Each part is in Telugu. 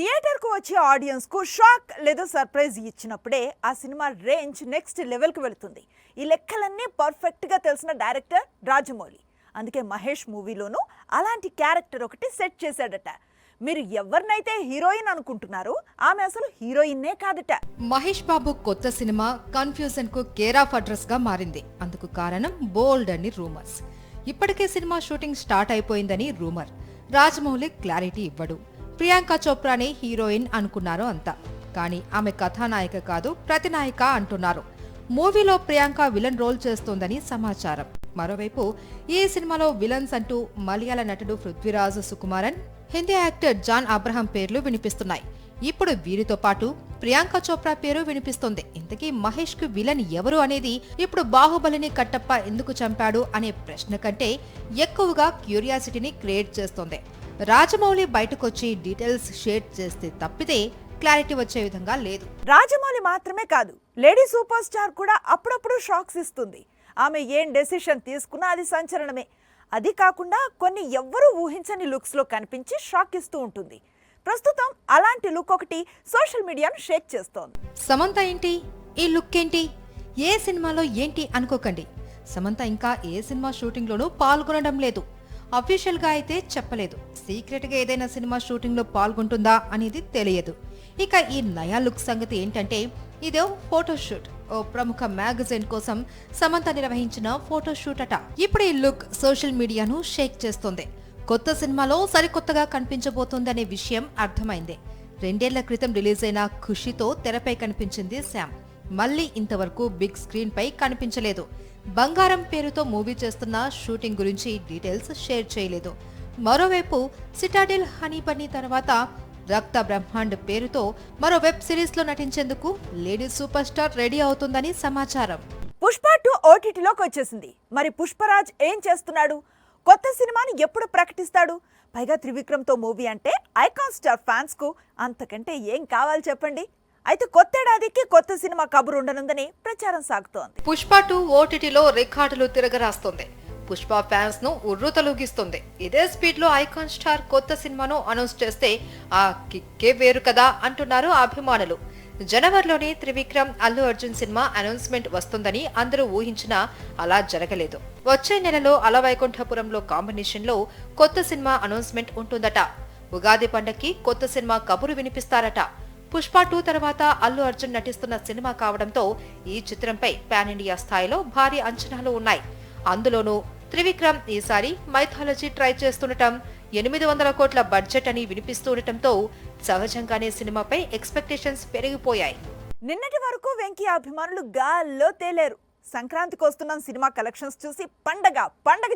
థియేటర్కు వచ్చే ఆడియన్స్కు షాక్ లేదా సర్ప్రైజ్ ఇచ్చినప్పుడే ఆ సినిమా రేంజ్ నెక్స్ట్ లెవెల్కి వెళుతుంది. ఈ లెక్కలన్నీ పర్ఫెక్ట్గా తెలిసిన డైరెక్టర్ రాజమౌళి. అందుకే మహేష్ మూవీలోనూ అలాంటి క్యారెక్టర్ ఒకటి సెట్ చేశాడట. మీరు ఎవరినైతే హీరోయిన్ అనుకుంటున్నారో ఆమె అసలు హీరోయిన్నే కాదట. మహేష్ బాబు కొత్త సినిమా కన్ఫ్యూజన్ కు కేర్ ఆఫ్ అడ్రస్ గా మారింది. అందుకు కారణం బోల్డ్ అని రూమర్స్. ఇప్పటికే సినిమా షూటింగ్ స్టార్ట్ అయిపోయిందని రూమర్. రాజమౌళి క్లారిటీ ఇవ్వడు. ప్రియాంక చోప్రానే హీరోయిన్ అనుకున్నారు అంతా. కానీ ఆమె కథానాయిక కాదు, ప్రతినాయిక అంటున్నారు. మూవీలో ప్రియాంక విలన్ రోల్ చేస్తోందని సమాచారం. మరోవైపు ఈ సినిమాలో విలన్స్ అంటూ మలయాళ నటుడు Prithviraj Sukumaran, Hindi actor John Abraham పేర్లు వినిపిస్తున్నాయి. ఇప్పుడు వీరితో పాటు ప్రియాంక చోప్రా పేరు వినిపిస్తోంది. ఇంతకీ మహేష్ కు విలన్ ఎవరు అనేది ఇప్పుడు బాహుబలిని కట్టప్ప ఎందుకు చంపాడు అనే ప్రశ్న కంటే ఎక్కువగా క్యూరియాసిటీని క్రియేట్ చేస్తోంది. రాజమౌళి బయటకొచ్చి డీటెయిల్స్ షేర్ చేస్తే తప్పితే క్లారిటీ వచ్చే విధంగా లేదు. రాజమౌళి మాత్రమే కాదు, లేడీ సూపర్ స్టార్ కూడా అప్పుడప్పుడు షాక్స్ ఇస్తుంది. ఆమె ఏం డెసిషన్ తీసుకున్నా అది సంచలనమే. అది కాకుండా కొన్ని ఎవ్వరూ ఊహించని లుక్స్ లో కనిపించి షాక్ ఇస్తూ ఉంటుంది. ప్రస్తుతం అలాంటి లుక్ ఒకటి సోషల్ మీడియాను షేక్ చేస్తోంది. సమంత ఏంటి, ఈ లుక్ ఏంటి, ఏ సినిమాలో ఏంటి అనుకోకండి. సమంత ఇంకా ఏ సినిమా షూటింగ్ లోనూ పాల్గొనడం లేదు. అఫీషియల్ గా అయితే చెప్పలేదు. సీక్రెట్ గా ఏదైనా సినిమా షూటింగ్ లో పాల్గొంటుందా అనేది తెలియదు. ఇక ఈ నయా లుక్ సంగతి ఏంటంటే ఇదో ఫోటోషూట్. ఓ ప్రముఖ మ్యాగజైన్ కోసం సమంత నిర్వహించిన ఫోటోషూట్ అట. ఇప్పుడు ఈ లుక్ సోషల్ మీడియాను షేక్ చేస్తోంది. కొత్త సినిమాలో సరికొత్తగా కనిపించబోతోందనే విషయం అర్థమైంది. 2 ఏళ్ల క్రితం రిలీజ్ అయిన ఖుషితో తెరపై కనిపించింది శామ్. మళ్లీ ఇంతవరకు బిగ్ స్క్రీన్ పై కనిపించలేదు. బంగారం పేరుతో మూవీ చేస్తున్న షూటింగ్ గురించి డీటెయిల్స్ షేర్ చేయలేదు. మరోవైపు సిటాడెల్ హనీ బన్నీ తర్వాత రక్త బ్రహ్మాండ్ పేరుతో మరో వెబ్ సిరీస్ లో నటించేందుకు లేడీ సూపర్ స్టార్ రెడీ అవుతుందని సమాచారం. పుష్ప 2 ఓటీటీలోకి వచ్చేసింది. మరి పుష్పరాజ్ ఏం చేస్తున్నాడు? కొత్త సినిమాని ఎప్పుడు ప్రకటిస్తాడు? పైగా త్రివిక్రమ్తో మూవీ అంటే ఐకాన్ స్టార్ ఫ్యాన్స్ కు అంతకంటే ఏం కావాలి చెప్పండి. అయితే కొత్తేడాదికి కొత్త సినిమా కబురు ఉండనుందని ప్రచారం సాగుతోంది. పుష్ప 2 ఓటీటీలో రికార్డులు తిరగరాస్తోంది. పుష్ప ఫ్యాన్స్ ను ఉర్రూతలూగిస్తుంది. ఇదే స్పీడ్ లో ఐకాన్ స్టార్ కొత్త సినిమాను అనౌన్స్ చేస్తే ఆ కిక్కే వేరు కదా అంటున్నారు అభిమానులు. జనవరిలోనే త్రివిక్రమ్ అల్లు అర్జున్ సినిమా అనౌన్స్మెంట్ వస్తుందని అందరూ ఊహించినా అలా జరగలేదు. వచ్చే నెలలో అలవైకుంఠపురంలో కాంబినేషన్ లో కొత్త సినిమా అనౌన్స్మెంట్ ఉంటుందట. ఉగాది పండక్కి కొత్త సినిమా కబురు వినిపిస్తారట. పుష్ప 2 తర్వాత అల్లు అర్జున్ నటిస్తున్న సినిమా కావడంతో ఈ చిత్రంపై పాన్ ఇండియా స్థాయిలో భారీ అంచనాలు ఉన్నాయి. అందులోనూ త్రివిక్రమ్ ఈసారి మైథాలజీ ట్రై చేస్తుండటం, 800 కోట్ల బడ్జెట్ అని వినిపిస్తుండటంతో సహజంగానే సినిమాపై ఎక్స్పెక్టేషన్స్ పెరిగిపోయాయి. నిన్నటి వరకు వెంకీ అభిమానులు గాల్లో తేలేరు. సంక్రాంతికి వస్తున్న సినిమా కలెక్షన్స్ చూసి పండగ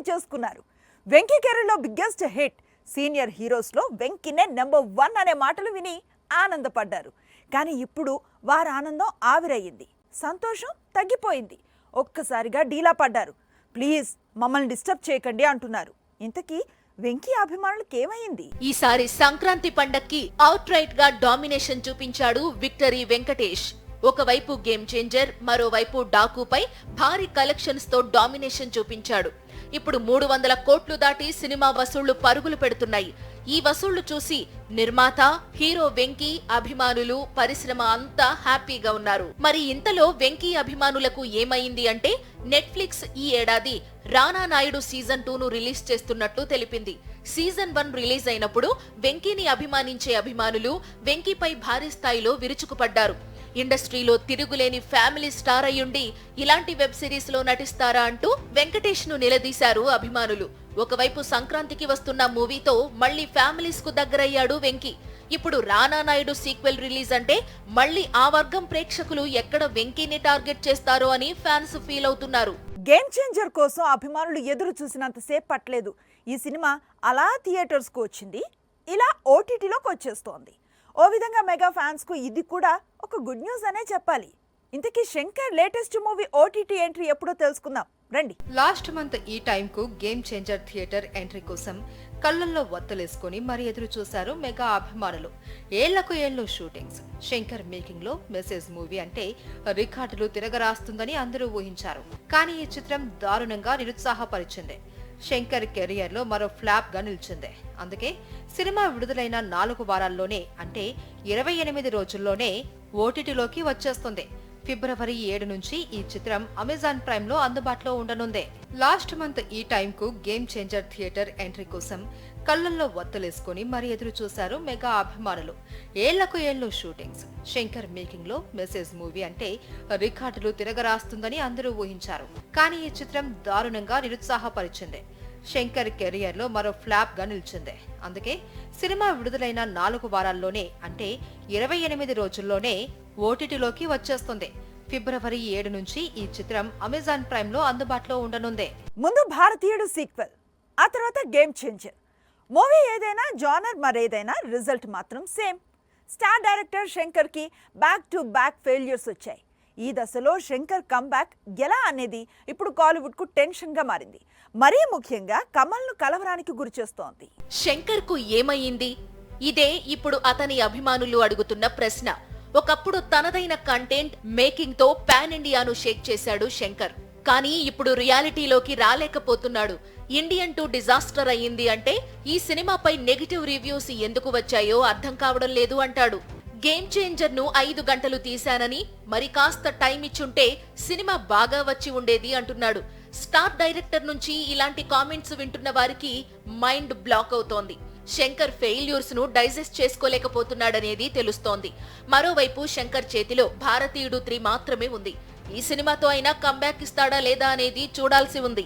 చేసుకున్నారు. వెంకీ కెరీర్లో బిగ్గెస్ట్ హిట్ సీనియర్ హీరోస్ లో వెంకీనే నెంబర్ 1 అనే మాటలు విని ఆనందపడ్డారు. కానీ ఇప్పుడు వారి ఆనందం ఆవిరయ్యింది. సంతోషం తగ్గిపోయింది. ఒక్కసారిగా డీలా పడ్డారు. ప్లీజ్ మమ్మల్ని డిస్టర్బ్ చేయకండి అంటున్నారు. ఇంతకీ వెంకీ అభిమానులకు ఏమైంది? ఈసారి సంక్రాంతి పండక్కి అవుట్ రైట్ గా డామినేషన్ చూపించాడు విక్టరీ వెంకటేష్. ఒకవైపు గేమ్ చేంజర్, మరోవైపు డాకుపై భారీ కలెక్షన్స్ తో డామినేషన్ చూపించాడు. ఇప్పుడు 300 కోట్లు దాటి సినిమా వసూళ్లు పరుగులు పెడుతున్నాయి. ఈ వసూళ్లు చూసి నిర్మాత, హీరో వెంకీ, అభిమానులు, పరిశ్రమ అంతా హ్యాపీగా ఉన్నారు. మరి ఇంతలో వెంకీ అభిమానులకు ఏమైంది అంటే నెట్ఫ్లిక్స్ ఈ ఏడాది రానా నాయుడు సీజన్ 2ను రిలీజ్ చేస్తున్నట్లు తెలిపింది. సీజన్ 1 రిలీజ్ అయినప్పుడు వెంకీని అభిమానించే అభిమానులు వెంకీపై భారీ స్థాయిలో విరుచుకుపడ్డారు. ఇండస్ట్రీలో తిరుగులేని ఫ్యామిలీ స్టార్ అయ్యుండి ఇలాంటి వెబ్ సిరీస్ లో నటిస్తారా అంటూ వెంకటేష్ ను నిలదీశారు అభిమానులు. ఒకవైపు సంక్రాంతికి వస్తున్న మూవీతో మళ్లీ ఫ్యామిలీస్ కు దగ్గరయ్యాడు వెంకీ. ఇప్పుడు రానా నాయుడు సీక్వెల్ రిలీజ్ అంటే మళ్లీ ఆ వర్గం ప్రేక్షకులు ఎక్కడ వెంకీని టార్గెట్ చేస్తారో అని ఫ్యాన్స్ ఫీల్ అవుతున్నారు. గేమ్ చేంజర్ కోసం అభిమానులు ఎదురు చూసినంతసేపు పట్టలేదు. ఈ సినిమా అలా థియేటర్స్ కు వచ్చింది, ఇలా ఓటీటీలోకి వచ్చేస్తోంది. ఓ విధంగా మెగా ఫ్యాన్స్ కు ఇది కూడా ఒక గుడ్ న్యూస్ అనే చెప్పాలి. ఇంతకీ Shankar latest movie OTT entry ఎప్పుడో తెలుసుకుందాం రండి. లాస్ట్ మంత్ ఈ టైం కు గేమ్ చేంజర్ థియేటర్ ఎంట్రీ కోసం కళ్ళల్లో వత్తలేసుకుని మరి ఎదురు చూశారు మెగా అభిమానులు. ఏళ్లకు షూటింగ్స్, శంకర్ మేకింగ్ లో మెసేజ్ మూవీ అంటే రికార్డులు తిరగరాస్తుందని అందరూ ఊహించారు. కానీ ఈ చిత్రం దారుణంగా నిరుత్సాహపరిచింది. శంకర్ కెరియర్ లో మరో ఫ్లాప్ గా నిలిచింది. అందుకే సినిమా విడుదలైన 4 వారాల్లోనే అంటే 28 రోజుల్లోనే ఓటీటీలోకి వచ్చేస్తుంది. ఫిబ్రవరి 7 నుంచి ఈ చిత్రం అమెజాన్ ప్రైమ్ లో అందుబాటులో ఉండనుంది. లాస్ట్ మంత్ ఈ టైం కు గేమ్ చేంజర్ థియేటర్ ఎంట్రీ కోసం కళ్ళల్లో వత్తులేసుకుని మరి ఎదురు చూశారు మెగా అభిమానులు. ఏళ్లకు ఏళ్లు షూటింగ్స్, శంకర్ మేకింగ్ లో మెసేజ్ మూవీ అంటే రికార్డులు తిరగరాస్తుందని అందరూ ఊహించారు. కానీ ఈ చిత్రం దారుణంగా నిరుత్సాహపరిచింది. శంకర్ కెరియర్ లో మరో ఫ్లాప్ గా నిలిచింది. అందుకే సినిమా విడుదలైన 4 వారాల్లోనే అంటే 28 రోజుల్లోనే ఓటీటీలోకి వచ్చేస్తుంది. ఫిబ్రవరి 7 నుంచి ఈ చిత్రం అమెజాన్ ప్రైమ్ లో అందుబాటులో ఉండనుంది. ముందు భారతీయుడు సీక్వెల్, ఆ తర్వాత గేమ్ చేంజర్. మూవీ ఏదైనా, జానర్ మరేదైనా, రిజల్ట్ మాత్రం సేమ్. స్టార్ డైరెక్టర్ శంకర్ కి బ్యాక్ టు బ్యాక్ ఫెయిల్యూర్స్ వచ్చాయి. ఈ దశలో శంకర్ కమ్బ్యాక్ ఎలా అనేది ఇప్పుడు కాలీవుడ్ కు టెన్షన్ గా మారింది. మరీ ముఖ్యంగా కమల్ ను కలవరానికి గురిచేస్తోంది. శంకర్ కు ఏమయ్యింది? ఇదే ఇప్పుడు అతని అభిమానులు అడుగుతున్న ప్రశ్న. ఒకప్పుడు తనదైన కంటెంట్ మేకింగ్ తో పాన్ ఇండియాను షేక్ చేశాడు శంకర్. కానీ ఇప్పుడు రియాలిటీలోకి రాలేకపోతున్నాడు. ఇండియన్ 2 డిజాస్టర్ అయ్యింది అంటే ఈ సినిమాపై నెగటివ్ రివ్యూస్ ఎందుకు వచ్చాయో అర్థం కావడం లేదు అంటాడు. గేమ్ చేంజర్ ను 5 గంటలు తీశానని మరి కాస్త టైం ఇచ్చుంటే సినిమా బాగా వచ్చి ఉండేది అంటున్నాడు. స్టార్ డైరెక్టర్ నుంచి ఇలాంటి కామెంట్స్ వింటున్న వారికి మైండ్ బ్లాక్ అవుతోంది. శంకర్ ఫెయిల్యూర్స్ ను డైజెస్ట్ చేసుకోలేకపోతున్నాడనేది తెలుస్తోంది. మరోవైపు శంకర్ చేతిలో భారతీయుడు 3 మాత్రమే ఉంది. ఈ సినిమాతో అయినా కంబ్యాక్ ఇస్తాడా లేదా అనేది చూడాల్సి ఉంది.